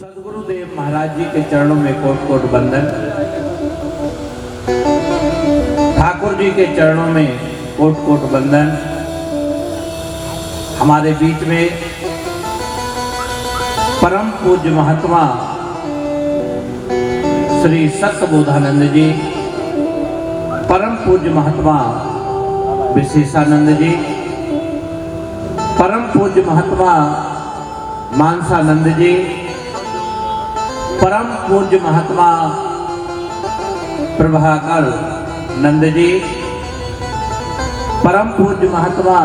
सदगुरुदेव महाराज जी के चरणों में कोट कोट वंदन। ठाकुर जी के चरणों में कोट कोट वंदन। हमारे बीच में परम पूज्य महात्मा श्री सत्यबोधानंद जी, परम पूज्य महात्मा विशेषानंद जी, परम पूज्य महात्मा मानसानंद जी, परम पूज्य महात्मा प्रभाकर नंद जी, परम पूज्य महात्मा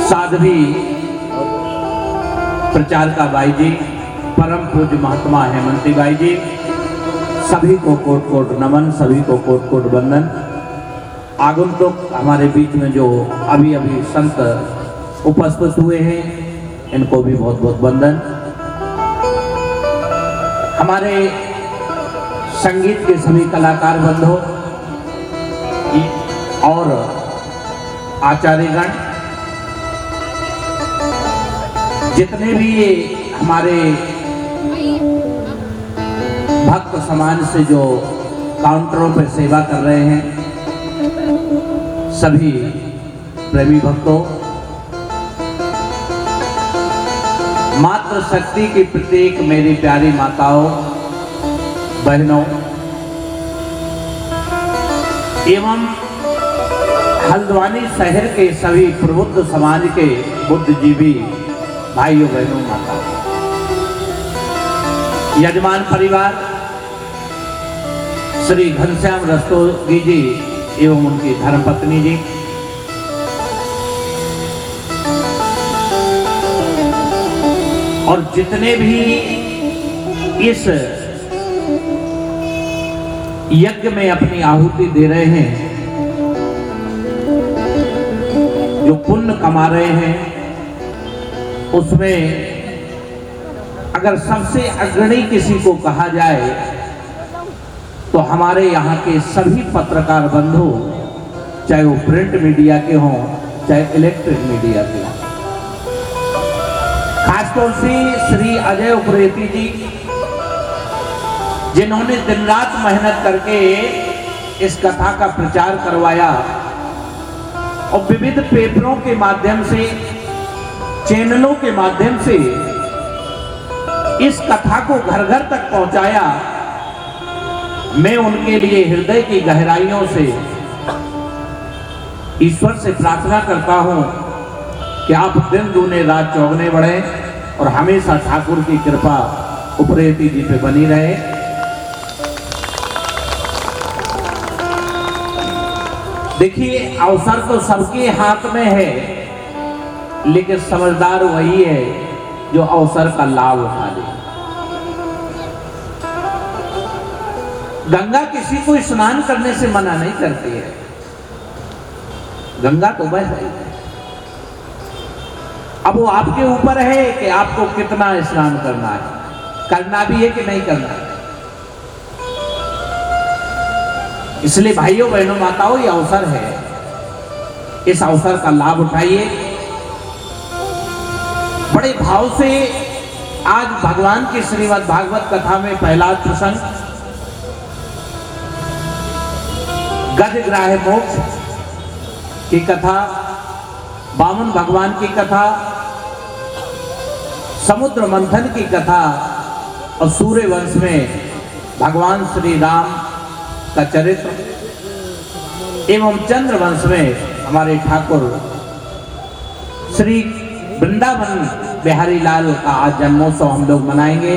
साध्वी प्रचार का बाई जी, परम पूज्य महात्मा हेमंती बाई जी, सभी को कोट कोट नमन, सभी को कोट कोट वंदन। आगंतुक हमारे बीच में जो अभी अभी संत उपस्थित हुए हैं, इनको भी बहुत बहुत वंदन। हमारे संगीत के सभी कलाकार बंधु और आचार्यगण, जितने भी हमारे भक्त समाज से जो काउंटरों पर सेवा कर रहे हैं, सभी प्रेमी भक्तों, मातृ शक्ति की प्रतीक मेरी प्यारी माताओं, बहनों एवं हल्द्वानी शहर के सभी प्रबुद्ध समाज के बुद्धिजीवी भाइयों बहनों माताओं, यजमान परिवार श्री घनश्याम रस्तोगी जी एवं उनकी धर्मपत्नी जी, और जितने भी इस यज्ञ में अपनी आहुति दे रहे हैं, जो पुण्य कमा रहे हैं, उसमें अगर सबसे अग्रणी किसी को कहा जाए तो हमारे यहाँ के सभी पत्रकार बंधु, चाहे वो प्रिंट मीडिया के हों चाहे इलेक्ट्रिक मीडिया के हों, खासतौर से श्री अजय उप्रेती जी, जिन्होंने दिन रात मेहनत करके इस कथा का प्रचार करवाया और विविध पेपरों के माध्यम से, चैनलों के माध्यम से इस कथा को घर घर तक पहुंचाया। मैं उनके लिए हृदय की गहराइयों से ईश्वर से प्रार्थना करता हूं कि आप दिन दूने रात चौगने बढ़े और हमेशा ठाकुर की कृपा उप्रेती जी पे बनी रहे। देखिए, अवसर तो सबके हाथ में है, लेकिन समझदार वही है जो अवसर का लाभ उठा ले। गंगा किसी को स्नान करने से मना नहीं करती है, गंगा तो बह रही है। अब वो आपके ऊपर है कि आपको कितना स्नान करना है, करना भी है कि नहीं करना है। इसलिए भाइयों बहनों माताओं, ये अवसर है, इस अवसर का लाभ उठाइए। बड़े भाव से आज भगवान की श्रीमद् भागवत कथा में पहला प्रसंग गजग्राह मोक्ष की कथा, वामन भगवान की कथा, समुद्र मंथन की कथा और सूर्य वंश में भगवान श्री राम का चरित्र एवं चंद्र वंश में हमारे ठाकुर श्री वृंदावन बिहारी लाल का आज जन्मोत्सव हम लोग मनाएंगे।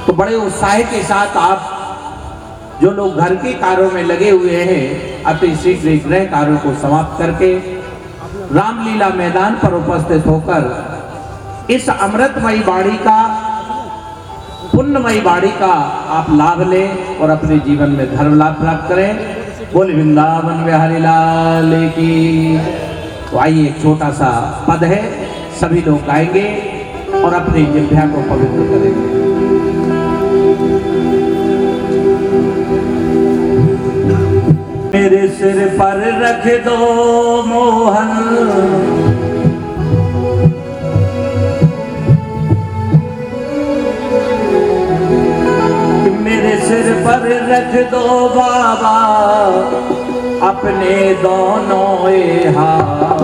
तो बड़े उत्साह के साथ आप जो लोग घर के कार्यों में लगे हुए हैं, अति शीघ्र गृह कार्यों को समाप्त करके रामलीला मैदान पर उपस्थित होकर इस अमृतमयी बाड़ी का, पुण्यमयी बाड़ी का आप लाभ लें और अपने जीवन में धर्म लाभ प्राप्त करें। बोल वृंदावन बिहारी लाल की। तो आइए, एक छोटा सा पद है, सभी लोग गाएंगे और अपनी जिह्वा को पवित्र करेंगे। मेरे सिर पर रख दो मोहन, पर रख दो बाबा अपने दोनों ये हाथ,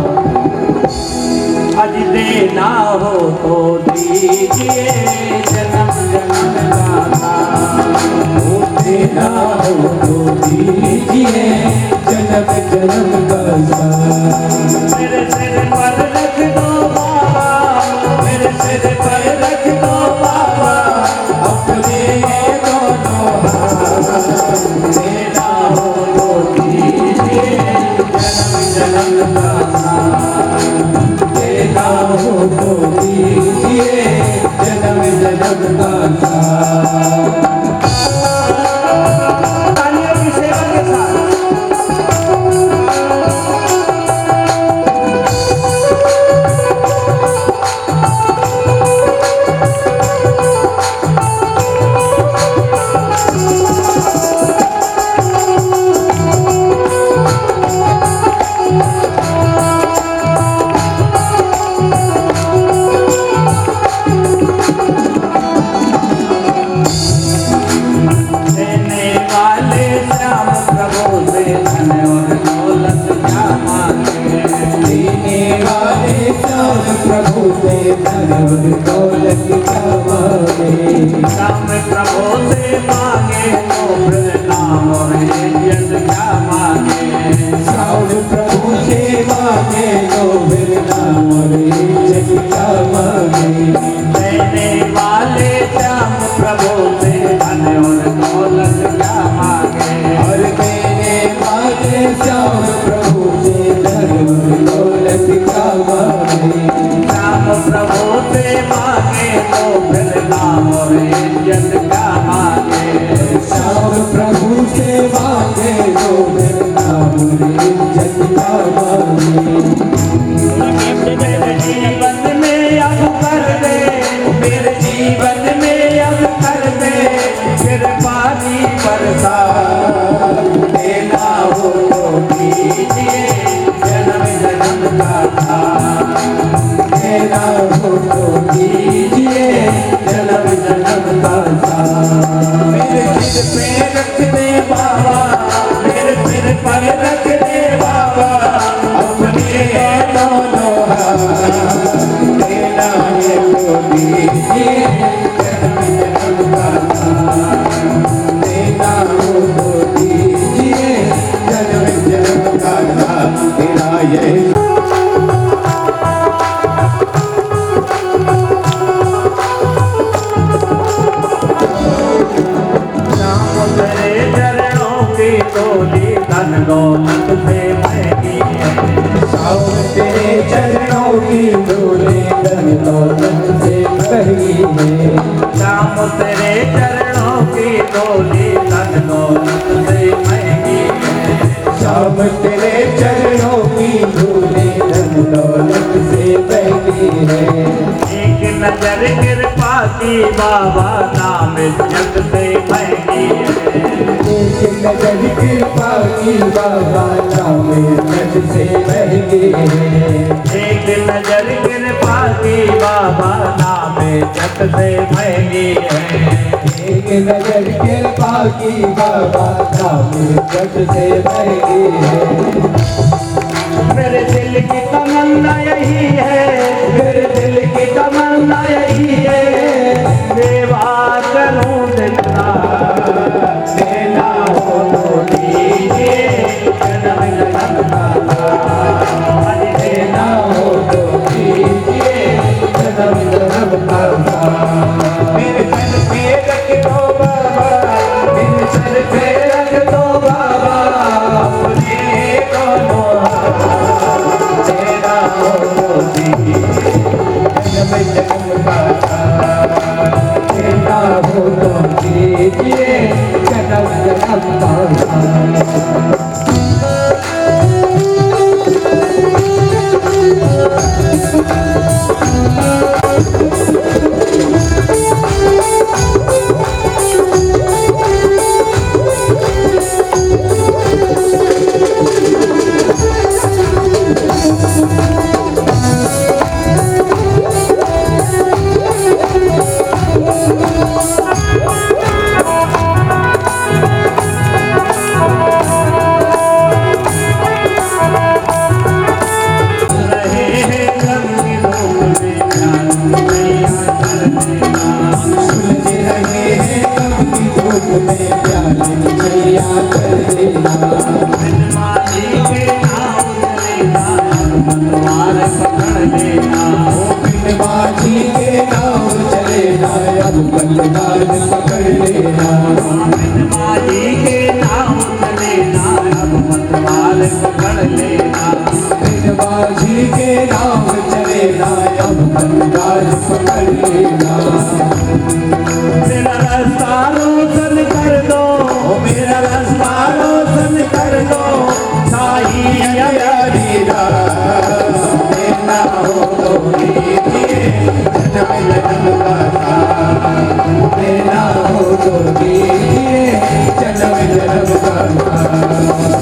आज देना हो तो दीजिए जन्म जन्म का साथ, देना हो तो दीजिए जन्म जन्म का साथ। मेरे सिर पर रख दो बाबा, मेरे सिर पर रख दो बाबा अपने दोनों हाथ, देना हो तो दीजिए जन्म जन्म का साथ, देना हो तो दीजिए जन्म जन्म का साथ। तालियों की सेवा के साथ देने वाले श्याम प्रभु से धन और दौलत क्या मांगे, देने वाले श्याम प्रभु से धन और दौलत क्या मांगे। श्याम प्रभु से मांगे तो फिर नाम और इज्जत क्या मांगे, श्याम प्रभु से मांगे तो फिर नाम और इज्जत क्या मांगे। देने वाले श्याम प्रभु से धन और दौलत क्या मांगे, और देने वाले श्याम प्रभु से धन और दौलत क्या मांगे। श्याम प्रभु से मांगे तो फिर नाम और इज्जत क्या मांगे, श्याम प्रभु से मांगे तो फिर नाम और इज्जत क्या मांगे। मेरे जीवन में अब कर दे, मेरे जीवन में अब कर दे कृपा की बरसात, देना हो तो दीजिए जन्म जन्म का साथ, देना हो तो दीजिए जन्म जन्म का साथ। मेरे सिर पे रख दे बाबा, मेरे सिर पर रख दे बाबा अपने दोनों हाथ, देना है तो दीजिए जन्म जन्म का साथ। देना हो तो दीजिए जन्म जन्म का साथ। तेरा ये नाम तेरे चरणों की डोली धन दौलत से महंगी है, साओ तेरे चरणों की डोली धन दौलत से महंगी है। नाम तेरे चरणों की डोली धन दौलत से महंगी है, शाम तेरे चरणों की डोली धन दौलत से महंगी है। एक नजर कृपा की बाबा नाम इज्जत से महंगी है, एक नजर कृपा की बाबा नाम इज्जत से महंगी है। एक नजर कृपा की बाबा नाम इज्जत से महंगी है, एक नजर कृपा की बाबा नाम इज्जत से महंगी है। मेरे दिल की तमन्ना यही है, मेरे दिल की तमन्ना यही है, सेवा करूं दिन रात, देना हो तो दीजिए जन्म जन्म का साथ, आज देना हो तो दीजिए जन्म जन्म का साथ। मेरे सर पे रख दो बाबा, मेरे सर पे रख दो बाबा अपने दोनों हाथ, देना हो तो दीजिए जन्म जन्म का साथ। पतवार पकड़ लेना। बिन बाजी के नाव चले ना अब पतवार पकड़ लेना। बिन बाजी के नाव चले ना अब पतवार पकड़ लेना। बिन बाजी के नाव चले ना अब पतवार पकड़ लेना। मेरा रास्ता रोशन कर दो, मेरा रास्ता रोशन कर दो, साई प्यारी रात देना हो तो दीजिए जन्म जन्म का साथ। देना हो तो दीजिए जन्म जन्म का साथ।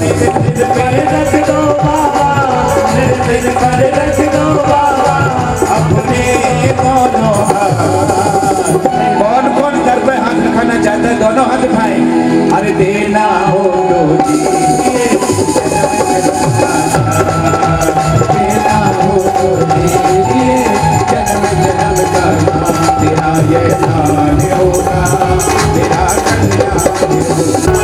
मेरे दिल पर रख दो बाबा, मेरे दिल पर रख दो बाबा अपने दोनों हाथ। कौन कौन घर पे हाथ रखाना चाहता है? दोनों हाथ उठाए। अरे देना हो तो दीजिए देना हो तो दीजिए जन्म जन्म का साथ। तेरा ये दान होगा तेरा कल्याण होगा।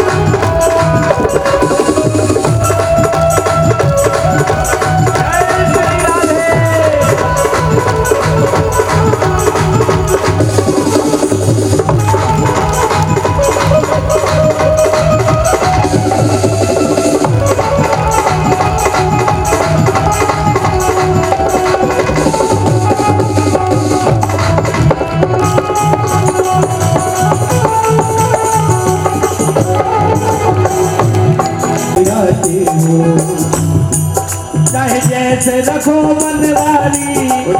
चाहे जैसे रखो बनवारी,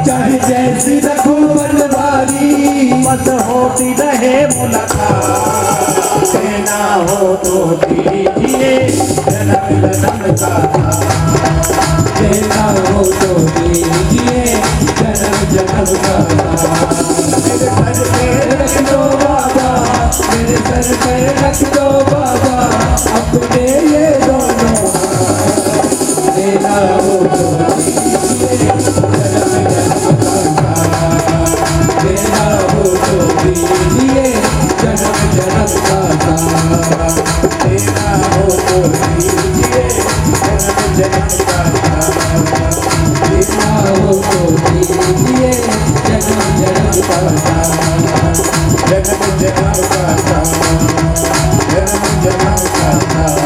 चाहे जैसी रखो बनवारी, बस होती रहे मुलाकात। देना हो तो दीजिए जन्म जन्म का साथ। देना हो तो दीजिए जन्म जन्म का साथ। मेरे सर पे रख दो बाबा, मेरे सर पे रख दो बाबा अपने ये दोनों हाथ। देना हो तो दीजिए जन्म जन्म का साथ। देना हो तो दीजिए जन्म जन्म का साथ। देना हो तो दीजिए जन्म जन्म का साथ। देना हो तो दीजिए जन्म जन्म का साथ। जन्म जन्म का साथ। जन्म जन्म का साथ।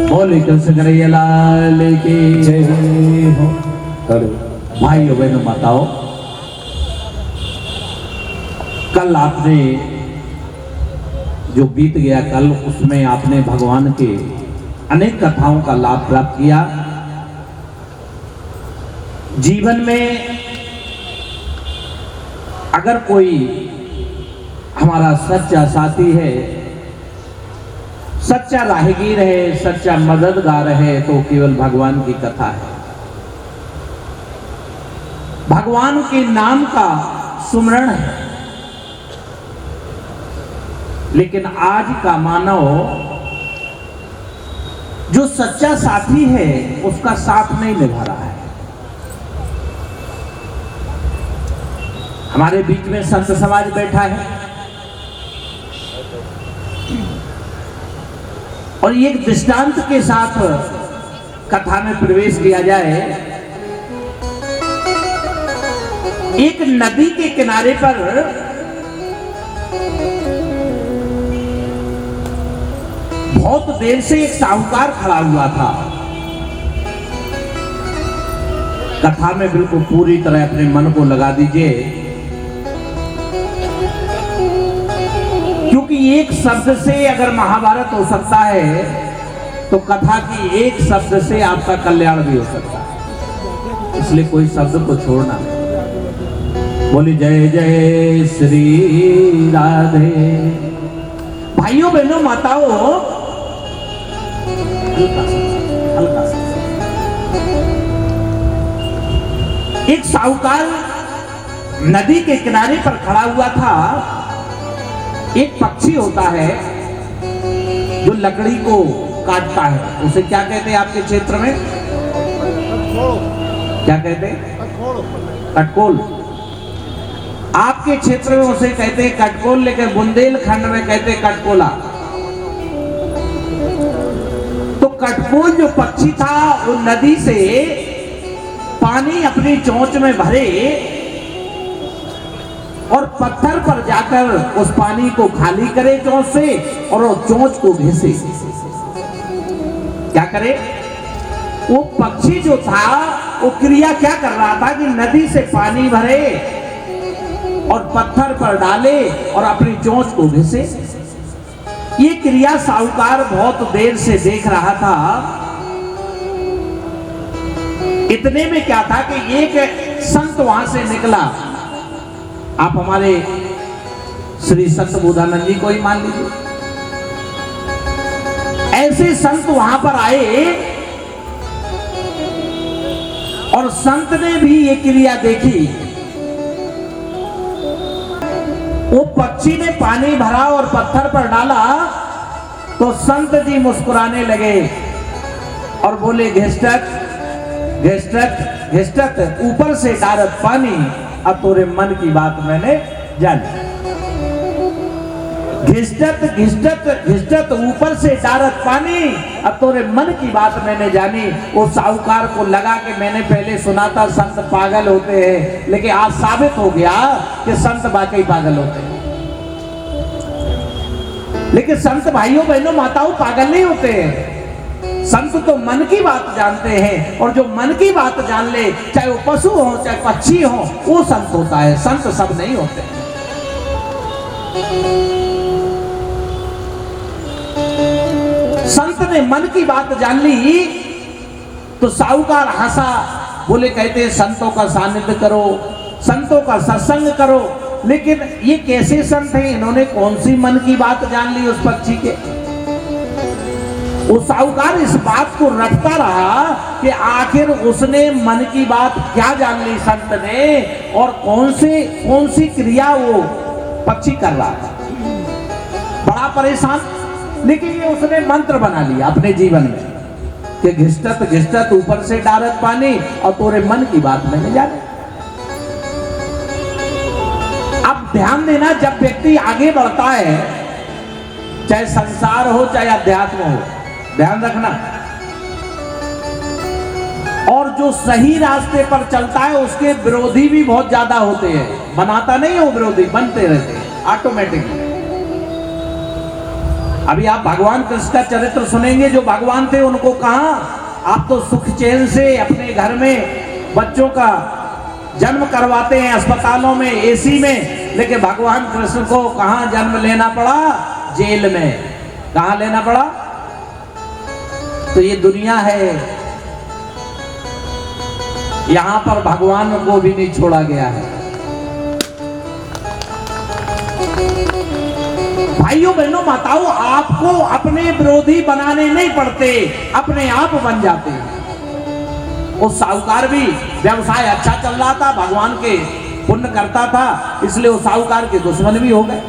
बोले कृष्ण कन्हैया लाल की जय हो। भाइयों बहनों बताओ, कल आपने जो बीत गया कल, उसमें आपने भगवान के अनेक कथाओं का लाभ प्राप्त किया। जीवन में अगर कोई हमारा सच्चा साथी है, सच्चा राहगीर है, सच्चा मददगार है, तो केवल भगवान की कथा है। भगवान के नाम का सुमरण है। लेकिन आज का मानव जो सच्चा साथी है उसका साथ नहीं निभा रहा है। हमारे बीच में संत समाज बैठा है और एक दृष्टांत के साथ कथा में प्रवेश किया जाए। एक नदी के किनारे पर बहुत देर से एक साहूकार खड़ा हुआ था। कथा में बिल्कुल पूरी तरह अपने मन को लगा दीजिए, क्योंकि एक शब्द से अगर महाभारत हो सकता है तो कथा की एक शब्द से आपका कल्याण भी हो सकता है। इसलिए कोई शब्द को छोड़ना। बोली जय जय श्री राधे। भाइयों बहनों माताओं, हल्का सा एक साहूकार नदी के किनारे पर खड़ा हुआ था। एक पक्षी होता है जो लकड़ी को काटता है, उसे क्या कहते हैं आपके क्षेत्र में? क्या कहते हैं? कटकोल। आपके क्षेत्र में उसे कहते हैं कटकोल, लेकिन बुंदेलखंड में कहते हैं कटकोला। कटकोल जो पक्षी था वो नदी से पानी अपनी चोंच में भरे और पत्थर पर जाकर उस पानी को खाली करे चोंच से और वो चोंच को घिसे। क्या करे? वो पक्षी जो था वो क्रिया क्या कर रहा था कि नदी से पानी भरे और पत्थर पर डाले और अपनी चोंच को घिसे। ये क्रिया साहूकार बहुत देर से देख रहा था। इतने में क्या था कि एक संत वहां से निकला। आप हमारे श्री संत बोधानंद जी को ही मान लीजिए। ऐसे संत वहां पर आए और संत ने भी ये क्रिया देखी। वो पक्षी ने पानी भरा और पत्थर पर डाला तो संत जी मुस्कुराने लगे और बोले, घिष्टक घिष्टक घिष्टक, ऊपर से डारत पानी, अब तोरे मन की बात मैंने जानी। घिष्टक घिष्टक घिष्टक, ऊपर से डारत पानी, अब तोरे मन की बात मैंने जानी। वो साहूकार को लगा कि मैंने पहले सुना था संत पागल होते हैं, लेकिन आज साबित हो गया कि संत वाकई पागल होते हैं। लेकिन संत भाइयों बहनों माताओं पागल नहीं होते हैं। संत तो मन की बात जानते हैं और जो मन की बात जान ले, चाहे वो पशु हो चाहे पक्षी हो, वो संत होता है। संत सब नहीं होते। संत ने मन की बात जान ली तो साहूकार हंसा, बोले, कहते हैं संतों का सानिध्य करो, संतों का सत्संग करो। लेकिन ये कैसे संत हैं? इन्होंने कौन सी मन की बात जान ली उस पक्षी के? वो साहूकार इस बात को रटता रहा कि आखिर उसने मन की बात क्या जान ली संत ने, और कौन सी क्रिया वो पक्षी कर रहा था। बड़ा परेशान। लेकिन ये उसने मंत्र बना लिया अपने जीवन में कि घिष्टत घिष्टत, ऊपर से डारत पानी, और तोरे मन की बात मैंने जानी। अब ध्यान देना, जब व्यक्ति आगे बढ़ता है, चाहे संसार हो चाहे अध्यात्म हो, ध्यान रखना, और जो सही रास्ते पर चलता है उसके विरोधी भी बहुत ज्यादा होते हैं। बनाता नहीं है वो विरोधी, बनते रहते हैं ऑटोमेटिकली। अभी आप भगवान कृष्ण का चरित्र सुनेंगे। जो भगवान थे उनको कहा, आप तो सुख चैन से अपने घर में बच्चों का जन्म करवाते हैं, अस्पतालों में, एसी में, लेकिन भगवान कृष्ण को कहां जन्म लेना पड़ा? जेल में। कहां लेना पड़ा? तो ये दुनिया है, यहां पर भगवान को भी नहीं छोड़ा गया है। भाइयों बहनों माताओं, आपको अपने विरोधी बनाने नहीं पड़ते, अपने आप बन जाते हैं। वो साहूकार भी व्यवसाय अच्छा चल रहा था, भगवान के पुण्य करता था, इसलिए वो साहूकार के दुश्मन भी हो गए।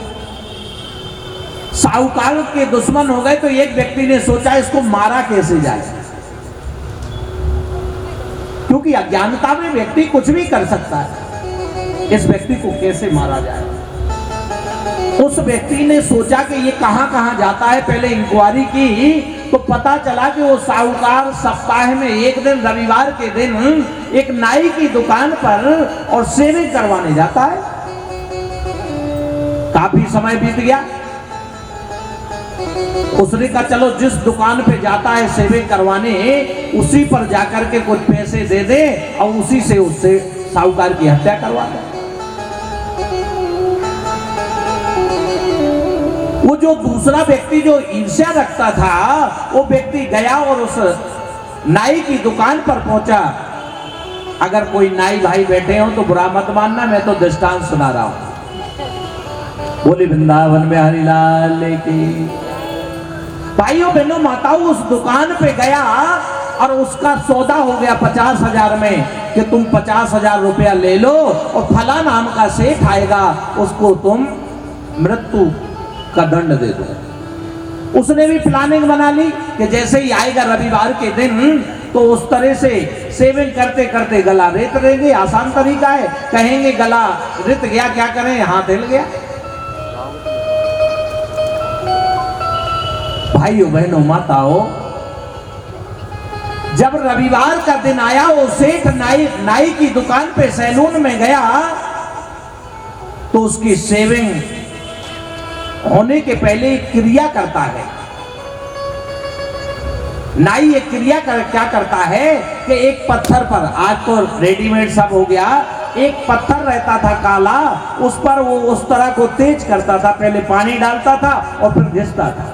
साहूकार के दुश्मन हो गए तो एक व्यक्ति ने सोचा इसको मारा कैसे जाए, क्योंकि अज्ञानता में व्यक्ति कुछ भी कर सकता है। इस व्यक्ति को कैसे मारा जाए? उस व्यक्ति ने सोचा कि ये कहां कहां जाता है। पहले इंक्वायरी की तो पता चला कि वो साहूकार सप्ताह में एक दिन, रविवार के दिन, एक नाई की दुकान पर और शेविंग करवाने जाता है। काफी समय बीत गया। उसने कहा चलो जिस दुकान पे जाता है शेविंग करवाने, उसी पर जाकर के कुछ पैसे दे दे और उसी से उससे साहूकार की हत्या करवा दे। वो जो दूसरा व्यक्ति जो ईर्ष्या रखता था, वो व्यक्ति गया और उस नाई की दुकान पर पहुंचा। अगर कोई नाई भाई बैठे हो तो बुरा मत मानना, मैं तो दृष्टांत सुना रहा हूं। बोली वृंदावन में हरि लाल की। भाइयों बहनों माताओं, उस दुकान पे गया और उसका सौदा हो गया 50,000 में कि तुम 50,000 रुपया ले लो और फला नाम का सेठ आएगा, उसको तुम मृत्यु का दंड दे दो। उसने भी प्लानिंग बना ली कि जैसे ही आएगा रविवार के दिन तो उस तरह से सेविंग करते करते गला रेत देंगे। आसान तरीका है। कहेंगे गला रित गया, क्या करें, हाथ हिल गया। भाइयों बहनों माताओं, जब रविवार का दिन आया, वो सेठ नाई की दुकान पे सैलून में गया तो उसकी शेविंग होने के पहले एक क्रिया करता है। नाई एक क्रिया क्या करता है कि एक पत्थर पर, आज तो रेडीमेड सब हो गया, एक पत्थर रहता था काला, उस पर वो उस तरह को तेज करता था, पहले पानी डालता था और फिर घिसता था।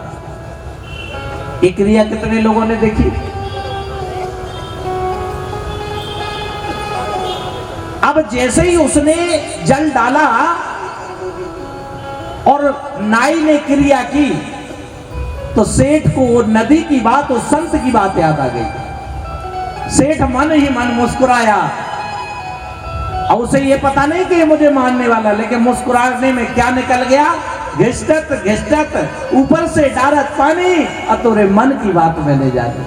ये क्रिया कितने लोगों ने देखी? अब जैसे ही उसने जल डाला और नाई ने क्रिया की तो सेठ को वो नदी की बात, उस संत की बात याद आ गई। सेठ मन ही मन मुस्कुराया। और उसे ये पता नहीं कि ये मुझे मारने वाला, लेकिन मुस्कुराने में क्या निकल गया? घिसटत घिसटत ऊपर से डारत पानी, और तोरे मन की बात मैंने जानी।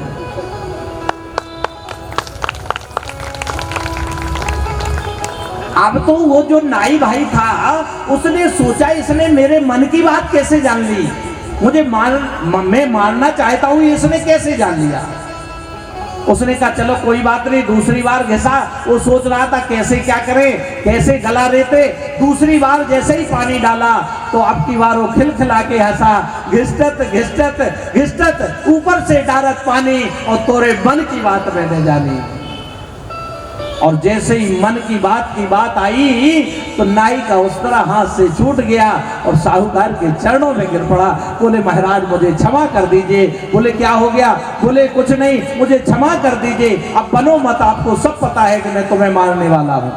अब तो वो जो नाई भाई था उसने सोचा इसने मेरे मन की बात कैसे जान ली, मैं मारना चाहता हूं, इसने कैसे जान लिया। उसने कहा चलो कोई बात नहीं, दूसरी बार घिसा। वो सोच रहा था कैसे क्या करे, कैसे गला रेते। दूसरी बार जैसे ही पानी डाला तो अब की बार वो खिलखिला के हंसा। घिसटत घिसटत घिसटत ऊपर से डारत पानी, और तोरे मन की बात मैंने जानी। और जैसे ही मन की बात आई तो नाई का उस तरह हाथ से छूट गया और साहूकार के चरणों में गिर पड़ा। बोले महाराज मुझे क्षमा कर दीजिए। बोले क्या हो गया? बोले कुछ नहीं, मुझे क्षमा कर दीजिए, अब बनो मत, आपको सब पता है कि मैं तुम्हें मारने वाला हूं।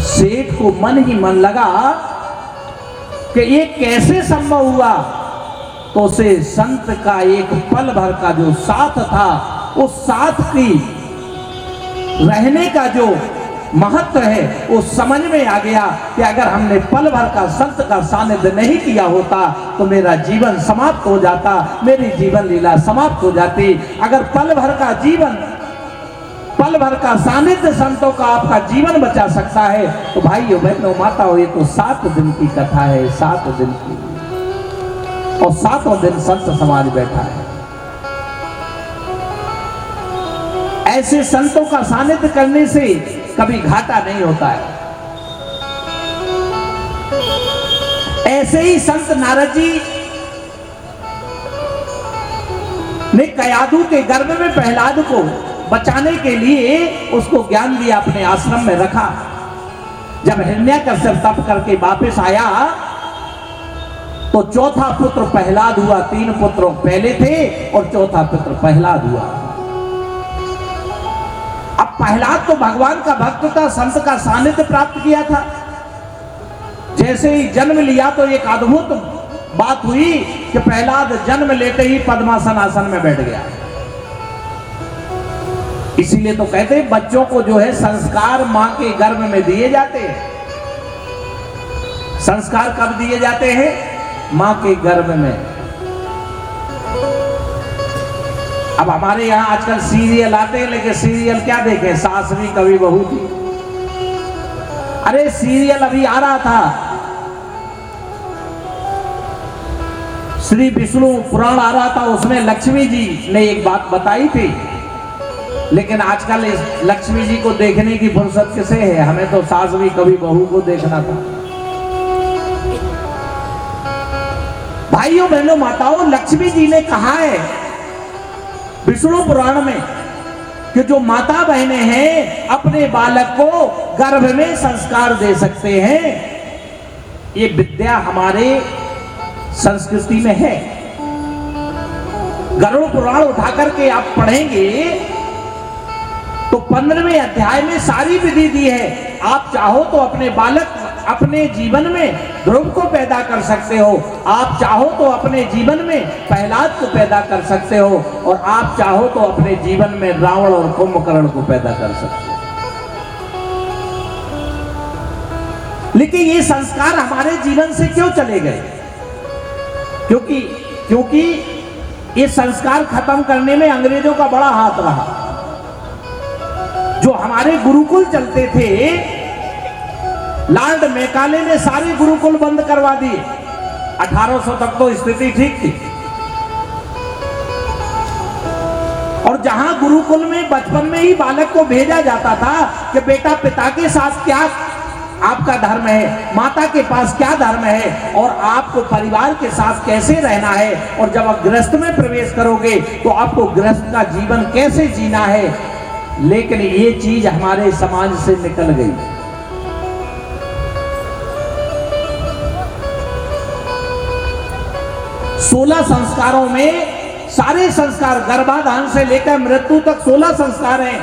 सेठ को मन ही मन लगा कि ये कैसे संभव हुआ। तो उसे संत का एक पल भर का जो साथ था, उस साथ की रहने का जो महत्व है वो समझ में आ गया कि अगर हमने पल भर का संत का सानिध्य नहीं किया होता तो मेरा जीवन समाप्त हो जाता, मेरी जीवन लीला समाप्त हो जाती। अगर पल भर का सानिध्य संतों का आपका जीवन बचा सकता है तो भाइयों बहनों माताओं, ये तो 7 दिन की कथा है, 7 दिन की, और 7वां दिन संत समाज बैठा है। ऐसे संतों का सानिध्य करने से कभी घाटा नहीं होता है। ऐसे ही संत नारद जी ने कयाधु के गर्भ में प्रहलाद को बचाने के लिए उसको ज्ञान दिया, अपने आश्रम में रखा। जब हिरण्याकश्यप तप करके वापस आया तो चौथा पुत्र प्रहलाद हुआ। 3 पुत्र पहले थे और चौथा पुत्र प्रहलाद हुआ। अब प्रहलाद तो भगवान का भक्त था, संत का सानिध्य प्राप्त किया था। जैसे ही जन्म लिया तो एक अद्भुत बात हुई कि प्रहलाद जन्म लेते ही पद्मासन आसन में बैठ गया। इसीलिए तो कहते हैं बच्चों को जो है संस्कार मां के गर्भ में दिए जाते हैं। संस्कार कब दिए जाते हैं? मां के गर्भ में। अब हमारे यहाँ आजकल सीरियल आते हैं, लेकिन सीरियल क्या देखें? सास भी कभी बहू थी। अरे सीरियल अभी आ रहा था, श्री विष्णु पुराण आ रहा था, उसमें लक्ष्मी जी ने एक बात बताई थी। लेकिन आजकल इस लक्ष्मी जी को देखने की फुर्सत किसे है? हमें तो सास भी कभी बहू को देखना था। भाइयों बहनों माताओं, लक्ष्मी जी ने कहा है विष्णु पुराण में कि जो माता बहनें हैं अपने बालक को गर्भ में संस्कार दे सकते हैं। ये विद्या हमारे संस्कृति में है। गरुड़ पुराण उठा करके आप पढ़ेंगे तो 15वें अध्याय में सारी विधि दी है। आप चाहो तो अपने बालक अपने जीवन में ध्रुव को पैदा कर सकते हो, आप चाहो तो अपने जीवन में प्रहलाद को पैदा कर सकते हो, और आप चाहो तो अपने जीवन में रावण और कुंभकर्ण को पैदा कर सकते हो। लेकिन ये संस्कार हमारे जीवन से क्यों चले गए? क्योंकि ये संस्कार खत्म करने में अंग्रेजों का बड़ा हाथ रहा। जो हमारे गुरुकुल चलते थे, लॉर्ड मैकाले ने सारे गुरुकुल बंद करवा दिए। 1800 तक तो स्थिति ठीक थी। और जहां गुरुकुल में बचपन में ही बालक को भेजा जाता था कि बेटा पिता के साथ क्या आपका धर्म है, माता के पास क्या धर्म है, और आपको परिवार के साथ कैसे रहना है, और जब आप गृहस्थ में प्रवेश करोगे तो आपको गृहस्थ का जीवन कैसे जीना है। लेकिन ये चीज हमारे समाज से निकल गई। सोलह संस्कारों में सारे संस्कार, गर्भाधान से लेकर मृत्यु तक 16 संस्कार हैं।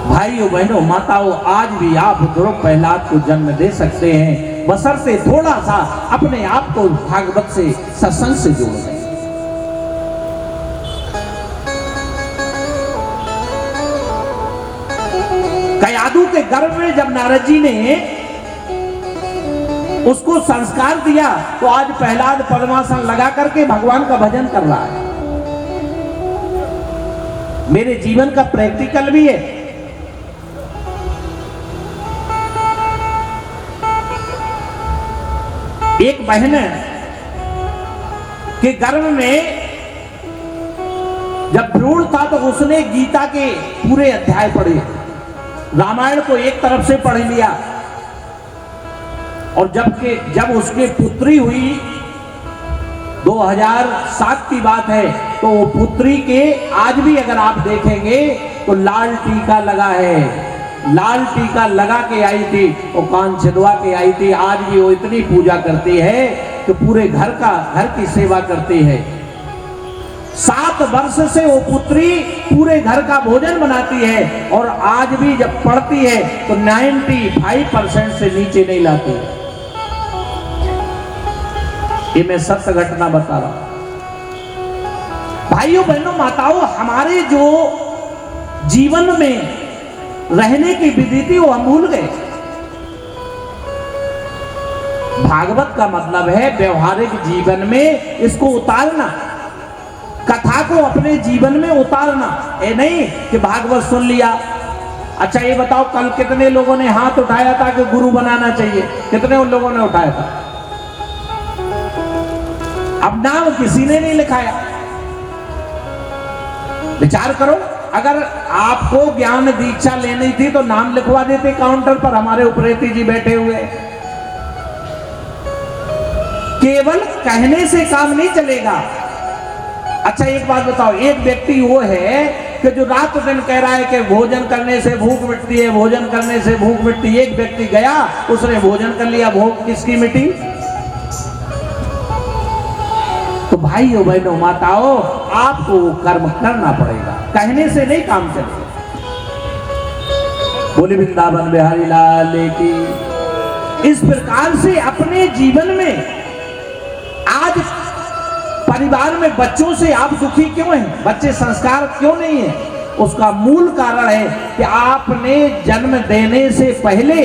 भाइयों बहनों माताओं, आज भी आप ध्रुव प्रहलाद को जन्म दे सकते हैं, बशर्ते थोड़ा सा अपने आप को भागवत से, सत्संग से जोड़ दें। कयादू के गर्भ में जब नारद जी ने उसको संस्कार दिया तो आज प्रहलाद पद्मासन लगा करके भगवान का भजन कर रहा है। मेरे जीवन का प्रैक्टिकल भी है। एक बहन के गर्भ में जब भ्रूण था तो उसने गीता के पूरे अध्याय पढ़े, रामायण को एक तरफ से पढ़ लिया, और जब उसकी पुत्री हुई, 2007 की बात है, तो वो पुत्री के आज भी अगर आप देखेंगे तो लाल टीका लगा है, लाल टीका लगा के आई थी, वो कान छिदवा के आई थी। आज भी वो इतनी पूजा करती है कि पूरे घर की सेवा करती है। 7 वर्ष से वो पुत्री पूरे घर का भोजन बनाती है, और आज भी जब पढ़ती है तो 95% से नीचे नहीं लाती। ये मैं सत्य घटना बता रहा हूं। भाइयों बहनों माताओं, हमारे जो जीवन में रहने की विधि थी वो हम भूल गए। भागवत का मतलब है व्यवहारिक जीवन में इसको उतारना, कथा को अपने जीवन में उतारना। ये नहीं कि भागवत सुन लिया। अच्छा ये बताओ, कल कितने लोगों ने हाथ उठाया था कि गुरु बनाना चाहिए? कितने उन लोगों ने उठाया था? अब नाम किसी ने नहीं लिखाया। विचार करो, अगर आपको ज्ञान दीक्षा लेनी थी तो नाम लिखवा देते काउंटर पर। हमारे उपरेती जी बैठे हुए। केवल कहने से काम नहीं चलेगा। अच्छा एक बात बताओ, एक व्यक्ति वो है कि जो रात दिन कह रहा है कि भोजन करने से भूख मिटती है, भोजन करने से भूख मिटती है। एक व्यक्ति गया, उसने भोजन कर लिया, भूख किसकी मिटी? तो भाइयों बहनों माताओं, आपको कर्म करना पड़ेगा, कहने से नहीं काम चलेगा। बोले वृंदावन बिहारी लाल की। इस प्रकार से अपने जीवन में आज परिवार में बच्चों से आप सुखी क्यों हैं? बच्चे संस्कार क्यों नहीं है? उसका मूल कारण है कि आपने जन्म देने से पहले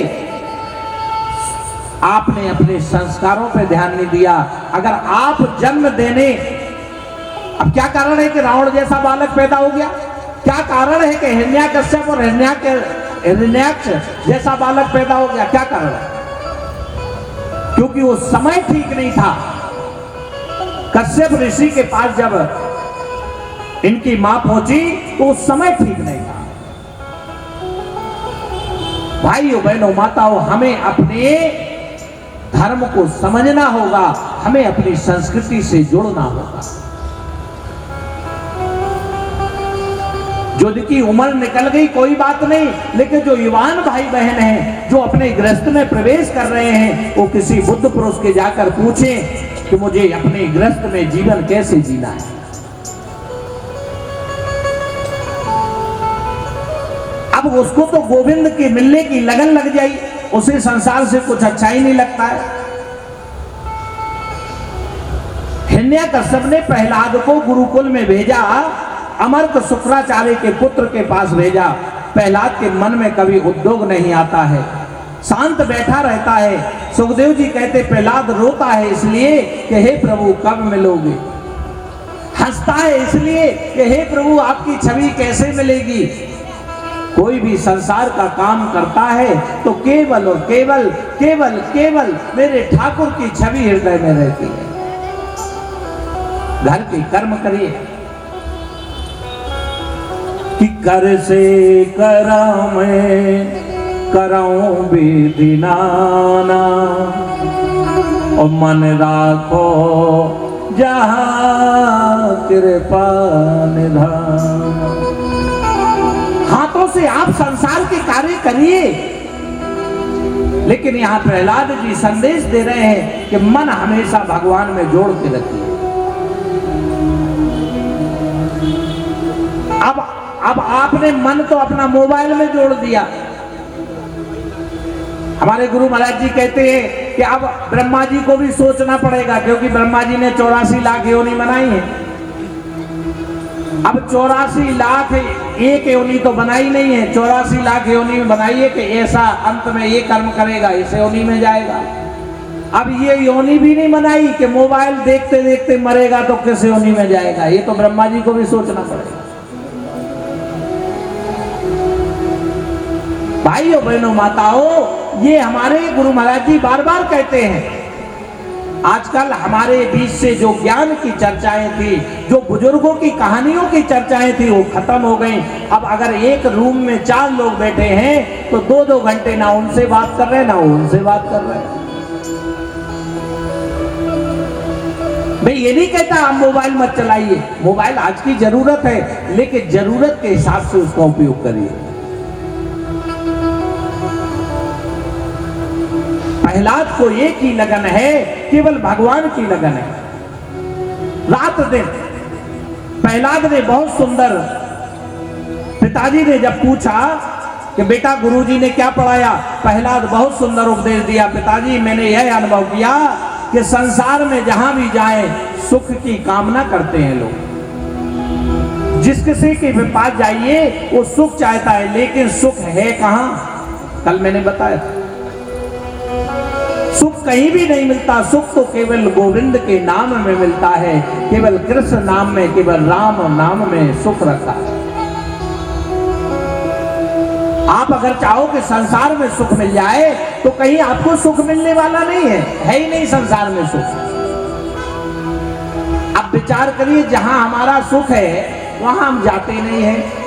आपने अपने संस्कारों पर ध्यान नहीं दिया। अगर आप जन्म देने, अब क्या कारण है कि रावण जैसा बालक पैदा हो गया? क्या कारण है कि हिरण्याकश्यप और हिरण्याक्ष जैसा बालक पैदा हो गया? क्या कारण है? क्योंकवो समय ठीक नहीं था। कश्यप ऋषि के पास जब इनकी मां पहुंची तो उस समय ठीक नहीं था। भाइयों बहनों माताओं, हमें अपने धर्म को समझना होगा, हमें अपनी संस्कृति से जुड़ना होगा। जो की उम्र निकल गई कोई बात नहीं, लेकिन जो युवान भाई बहन हैं जो अपने गृहस्थ में प्रवेश कर रहे हैं, वो किसी बुद्ध पुरुष के जाकर पूछें कि मुझे अपने गृहस्थ में जीवन कैसे जीना है। अब उसको तो गोविंद के मिलने की लगन लग जाई, उसे संसार से कुछ अच्छा ही नहीं लगता है। हिरण्याकश्यप ने प्रहलाद को गुरुकुल में भेजा, अमर्त शुक्राचार्य के पुत्र के पास भेजा। प्रहलाद के मन में कभी उद्योग नहीं आता है, शांत बैठा रहता है। सुखदेव जी कहते प्रहलाद रोता है इसलिए कि हे प्रभु कब मिलोगे, हंसता है इसलिए कि हे प्रभु आपकी छवि कैसे मिलेगी। कोई भी संसार का काम करता है तो केवल और केवल केवल केवल मेरे ठाकुर की छवि हृदय में रहती है। घर के कर्म करिए कि कर से करा मैं कराऊं विधि नाना और मन राखो जहाँ कृपा निधान। हाथों से आप संसार के कार्य करिए, लेकिन यहाँ प्रहलाद जी संदेश दे रहे हैं कि मन हमेशा भगवान में जोड़ के रखिए। अब आपने मन तो अपना मोबाइल में जोड़ दिया। हमारे गुरु महाराज जी कहते हैं कि अब ब्रह्मा जी को भी सोचना पड़ेगा, क्योंकि ब्रह्मा जी ने 84 लाख योनि बनाई है। अब 84 लाख एक योनि तो बनाई नहीं है, 84 लाख योनि बनाई है कि ऐसा अंत में ये कर्म करेगा, इस योनि में जाएगा। अब ये योनि भी नहीं बनाई कि मोबाइल देखते देखते मरेगा तो किस योनि में जाएगा। ये तो ब्रह्मा जी को भी सोचना पड़ेगा। भाइयों बहनों माताओं, ये हमारे गुरु महाराज जी बार बार कहते हैं। आजकल हमारे बीच से जो ज्ञान की चर्चाएं थी, जो बुजुर्गों की कहानियों की चर्चाएं थी, वो खत्म हो गई। अब अगर एक रूम में 4 लोग बैठे हैं तो 2-2 घंटे ना उनसे बात कर रहे हैं ना उनसे बात कर रहे हैं। मैं ये नहीं कहता आप मोबाइल मत चलाइए, मोबाइल आज की जरूरत है, लेकिन जरूरत के हिसाब से उसका उपयोग करिए। प्रहलाद को एक ही लगन है, केवल भगवान की लगन है। रात दिन प्रहलाद ने बहुत सुंदर, पिताजी ने जब पूछा कि बेटा गुरुजी ने क्या पढ़ाया, प्रहलाद बहुत सुंदर उपदेश दिया। पिताजी मैंने यह अनुभव किया कि संसार में जहां भी जाएं सुख की कामना करते हैं लोग। जिस किसी के पास जाइए वो सुख चाहता है, लेकिन सुख है कहां? कल मैंने बताया था, सुख कहीं भी नहीं मिलता। सुख तो केवल गोविंद के नाम में मिलता है, केवल कृष्ण नाम में, केवल राम नाम में सुख रखा है। आप अगर चाहो कि संसार में सुख मिल जाए तो कहीं आपको सुख मिलने वाला नहीं है ही नहीं संसार में सुख। अब विचार करिए, जहां हमारा सुख है वहां हम जाते नहीं हैं।